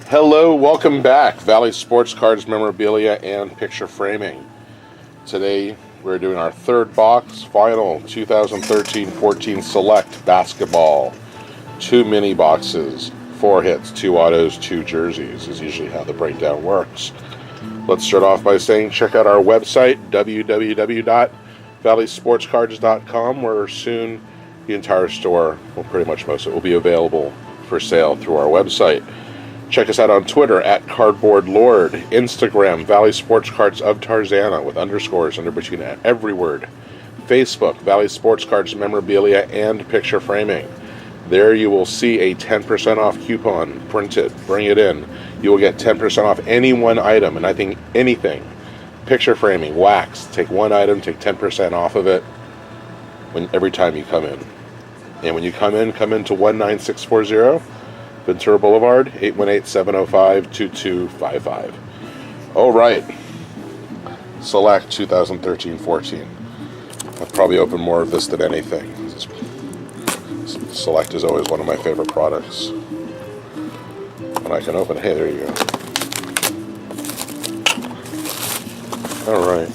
Hello, welcome back. Valley Sports Cards, Memorabilia, and Picture Framing. Today we're doing our third box, final 2013-14 Select Basketball. 2 mini boxes, 4 hits, 2 autos, 2 jerseys is usually how the breakdown works. Let's start off by saying check out our website, www.valleysportscards.com, where soon the entire store, well, pretty much most of it, will be available for sale through our website. Check us out on Twitter at Cardboard Lord, Instagram Valley Sports Cards of Tarzana with underscores under between every word, Facebook Valley Sports Cards Memorabilia and Picture Framing. There you will see a 10% off coupon printed. Bring it in. You will get 10% off any one item, and I think anything. Picture framing, wax. Take one item, take 10% off of it every time you come in. And when you come in to 19640. Ventura Boulevard, 818-705-2255. All right. Select 2013-14. I've probably opened more of this than anything. Select is always one of my favorite products. And I can open, hey, there you go. All right.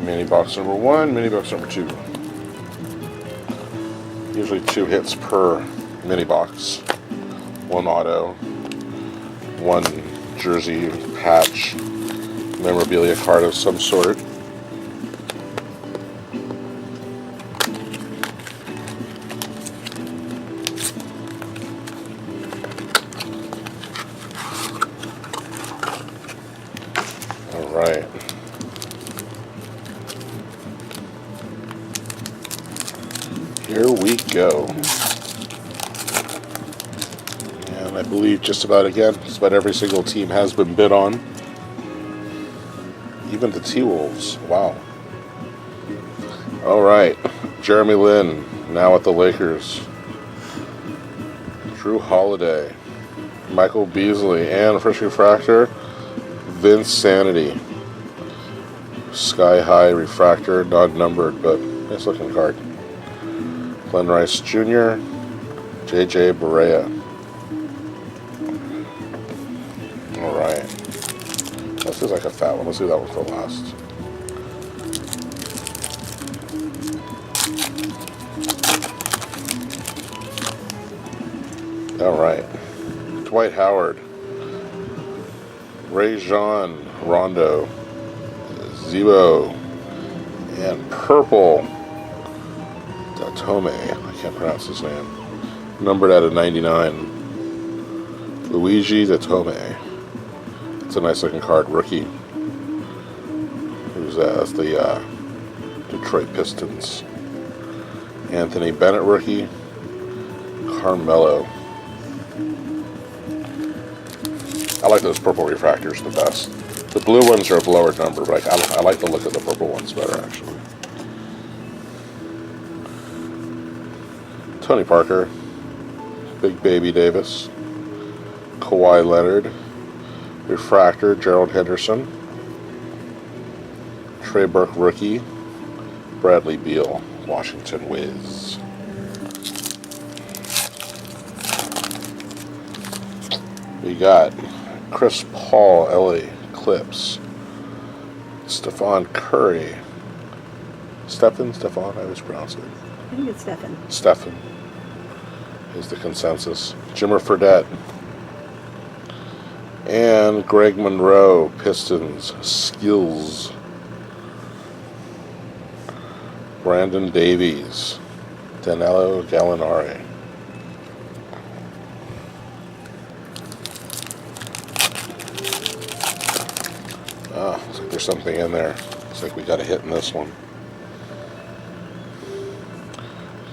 Mini box number 1, mini box number 2. Usually 2 hits per mini box. 1 auto, 1 jersey, patch, memorabilia card of some sort. All right. Here we go. And I believe just about every single team has been bid on. Even the T-Wolves. Wow. All right. Jeremy Lin, now at the Lakers. Drew Holiday. Michael Beasley. And first refractor, Vince Sanity. Sky High refractor, not numbered, but nice looking card. Glenn Rice Jr., J.J. Barea. All right. This is like a fat one. Let's do that one for last. All right. Dwight Howard, Rajon Rondo, Zebo, and purple. Datome, I can't pronounce his name. Numbered out of 99. Luigi Datome. It's a nice looking card. Rookie. Who's that? That's the Detroit Pistons. Anthony Bennett rookie. Carmelo. I like those purple refractors the best. The blue ones are of lower number, but I like the look of the purple ones better, actually. Tony Parker, Big Baby Davis, Kawhi Leonard, refractor Gerald Henderson, Trey Burke rookie, Bradley Beal, Washington Wiz. We got Chris Paul, LA Clips, Stephon Curry, Stephen, I always pronounce it. I think it's Stephen is the consensus. Jimmer Fredette. And Greg Monroe, Pistons, Skills. Brandon Davies, Danilo Gallinari. Looks like there's something in there. Looks like we got a hit in this one.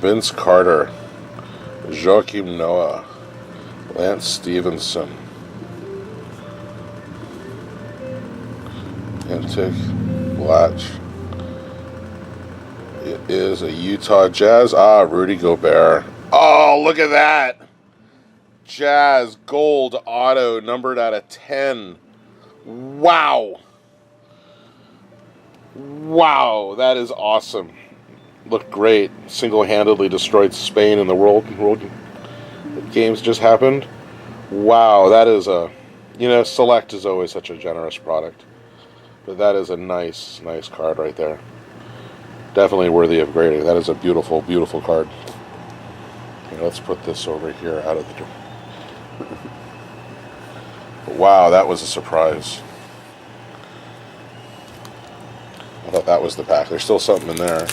Vince Carter, Joakim Noah, Lance Stevenson, Antic Blatch. It is a Utah Jazz. Rudy Gobert. Oh, look at that. Jazz gold auto numbered out of 10. Wow. Wow, that is awesome. Looked great. Single-handedly destroyed Spain in the World Games just happened. Wow, that is a... Select is always such a generous product. But that is a nice card right there. Definitely worthy of grading. That is a beautiful, beautiful card. Okay, let's put this over here out of the door. Wow, that was a surprise. I thought that was the pack. There's still something in there.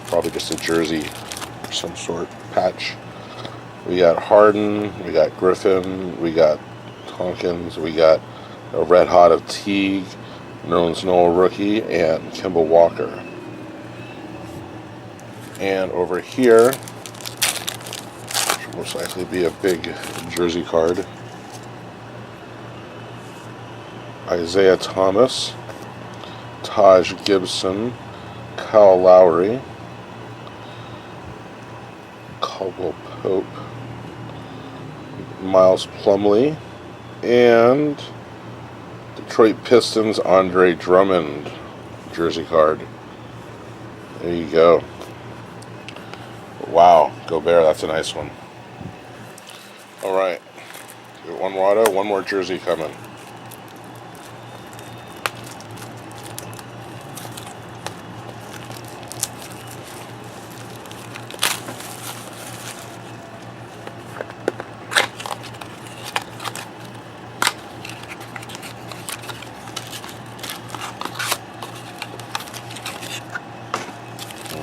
Probably just a jersey of some sort. Patch. We got Harden, we got Griffin, we got Tompkins, we got a Red Hot of Teague, Nerlens Noel rookie, and Kemba Walker. And over here, which will most likely be a big jersey card, Isaiah Thomas, Taj Gibson, Kyle Lowry, Caldwell Pope, Miles Plumlee, and Detroit Pistons Andre Drummond jersey card. There you go. Wow, Gobert, that's a nice one. Alright, one more auto, one more jersey coming.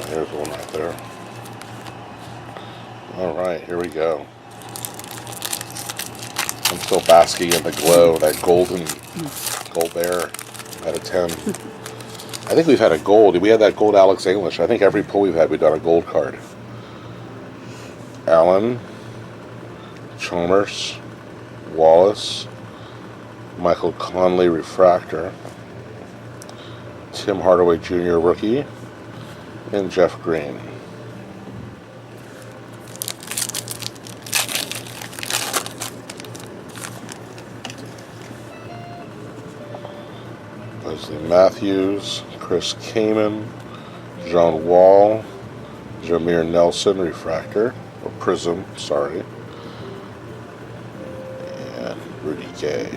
There's one right there. Alright, here we go. I'm still basking in the glow, that golden Gobert out of 10. I think we've had a gold. We had that gold Alex English. I think every pull we've had, we've done a gold card. Allen, Chalmers, Wallace, Michael Conley refractor, Tim Hardaway Jr. rookie, and Jeff Green. Leslie Matthews, Chris Kaman, John Wall, Jameer Nelson refractor, or prism, sorry, and Rudy Gay.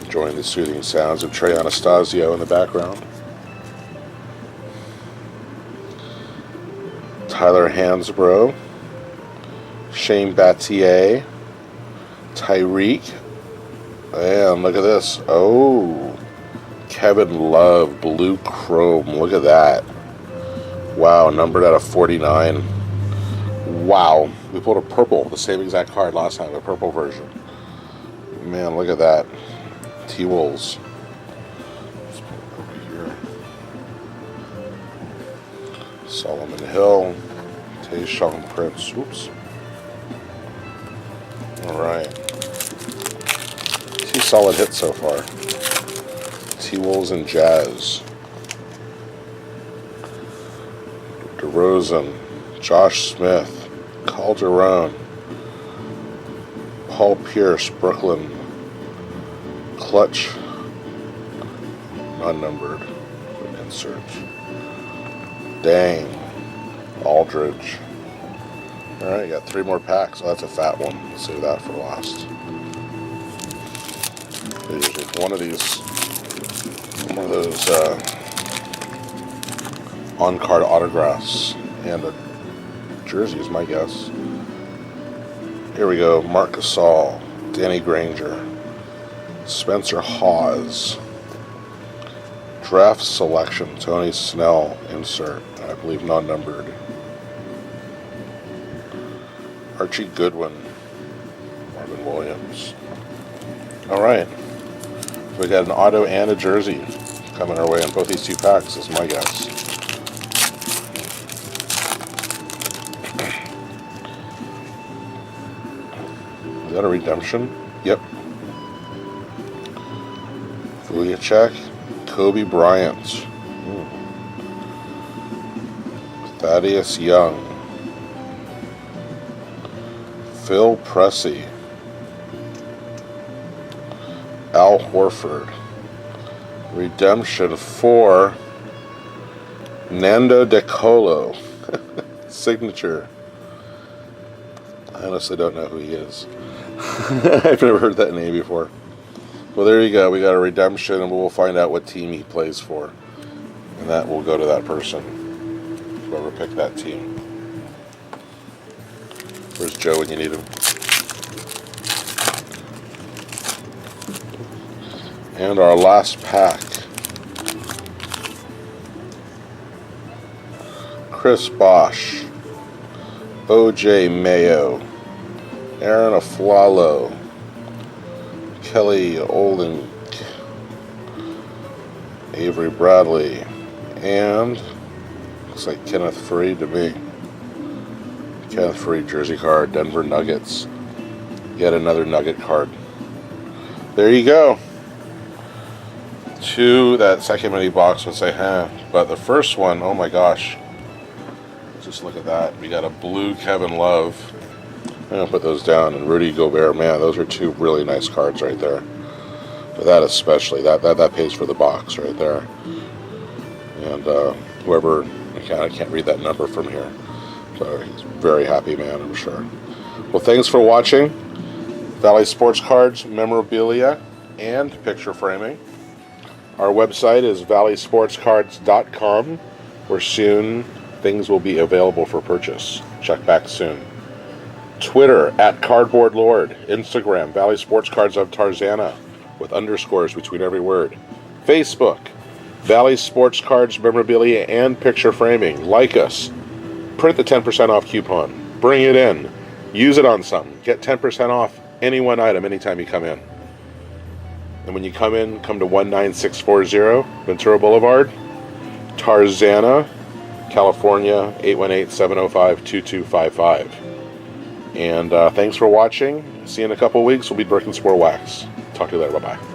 Enjoying the soothing sounds of Trey Anastasio in the background. Tyler Hansbrough, Shane Battier, Tyreek, and look at this. Oh, Kevin Love, blue chrome. Look at that. Wow, numbered out of 49. Wow, we pulled a purple, the same exact card last time, a purple version. Man, look at that. T-Wolves. Over here. Solomon Hill. Tayshaun Prince. Oops. Alright. 2 solid hits so far. T-Wolves and Jazz. DeRozan. Josh Smith. Calderon. Paul Pierce, Brooklyn. Clutch, non-numbered, insert. Dang, Aldridge. Alright, got 3 more packs. Oh, that's a fat one. Let's save that for last. One of those on-card autographs and a jersey is my guess. Here we go. Marc Gasol, Danny Granger, Spencer Hawes, draft selection, Tony Snell insert, I believe non-numbered. Archie Goodwin, Marvin Williams. Alright, so we got an auto and a jersey coming our way on both these 2 packs, is my guess. Is that a redemption? Yep. Check. Kobe Bryant. Thaddeus Young. Phil Pressey. Al Horford. Redemption for Nando De Colo. Signature. I honestly don't know who he is. I've never heard that name before. Well, there you go. We got a redemption, and we'll find out what team he plays for. And that will go to that person, whoever picked that team. Where's Joe when you need him? And our last pack. Chris Bosh, O.J. Mayo, Aaron Aflalo, Kelly Olynyk, Avery Bradley, and looks like Kenneth Faried to me. Kenneth Faried jersey card, Denver Nuggets. Yet another Nugget card. There you go. Two, that second mini box would say, but the first one, oh my gosh. Just look at that. We got a blue Kevin Love. I'm going to put those down. And Rudy Gobert. Man, those are two really nice cards right there. But that especially. That pays for the box right there. And whoever, I can't read that number from here. So he's a very happy man, I'm sure. Well, thanks for watching. Valley Sports Cards, memorabilia, and picture framing. Our website is valleysportscards.com, where soon things will be available for purchase. Check back soon. Twitter @CardboardLord. Instagram Valley Sports Cards of Tarzana with underscores between every word. Facebook Valley Sports Cards memorabilia and picture framing. Like us. Print the 10% off coupon. Bring it in. Use it on something. Get 10% off any one item anytime you come in. And when you come in, come to 19640 Ventura Boulevard, Tarzana, California, 818-705-2255. And thanks for watching. See you in a couple of weeks. We'll be breaking some more wax. Talk to you later. Bye-bye.